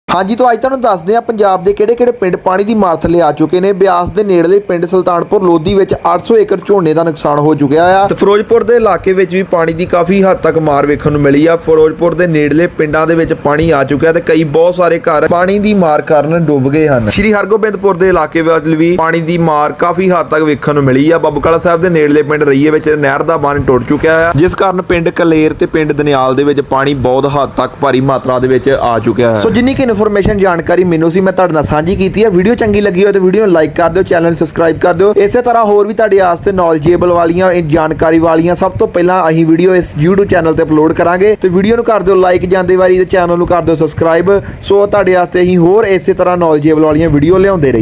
हाँ जी, तो अज तुहानूं दसदे आ पंजाब के किहड़े-किहड़े पिंड पानी की मार थल्ले आ चुके हैं। ब्यास के नेड़ले पिंड सुल्तानपुर लोधी में 800 एकड़ झोने का नुकसान हो चुका है। तो फिरोजपुर के इलाके में भी पानी की काफ़ी हद तक मार वेखण नूं मिली आ। फिरोजपुर के नेड़ले पिंडों के पानी आ चुका है तो कई बहुत सारे घर पानी की मार कारण डुब गए हैं। श्री हरगोबिंदपुर के इलाके में भी पानी की मार काफ़ी हद तक वेखण नूं मिली है। बबकला साहब के नेड़ले पिंड रईए में नहर का बंन टुट चुका है, जिस कारण पिंड कलेर ते पिंड दनियाल दे विच पानी बहुत हद तक भारी मात्रा दे विच आ चुका है। सो जिन्नी कि इन्फॉर्मेशन जानकारी मैनू सी मैं तुहाडे नाल सांझी कीती है। वीडियो चंगी लगी हो तो वीडियो नूं लाइक कर दिओ, चैनल सबसक्राइब कर दिओ। इसे तरह होर भी तुहाडे वास्ते नॉलेजेबल वालियां जानकारी वालियां सब तो पहला अहीं वीडियो इस YouTube चैनल ते अपलोड करांगे। तो वीडियो नूं कर दिओ लाइक जांदे वारी ते चैनल नूं कर दिओ सबसक्राइब। सो तुहाडे वास्ते अहीं होर इसे तरह नॉलेजेबल वालियां वीडियो लिआउंदे रही।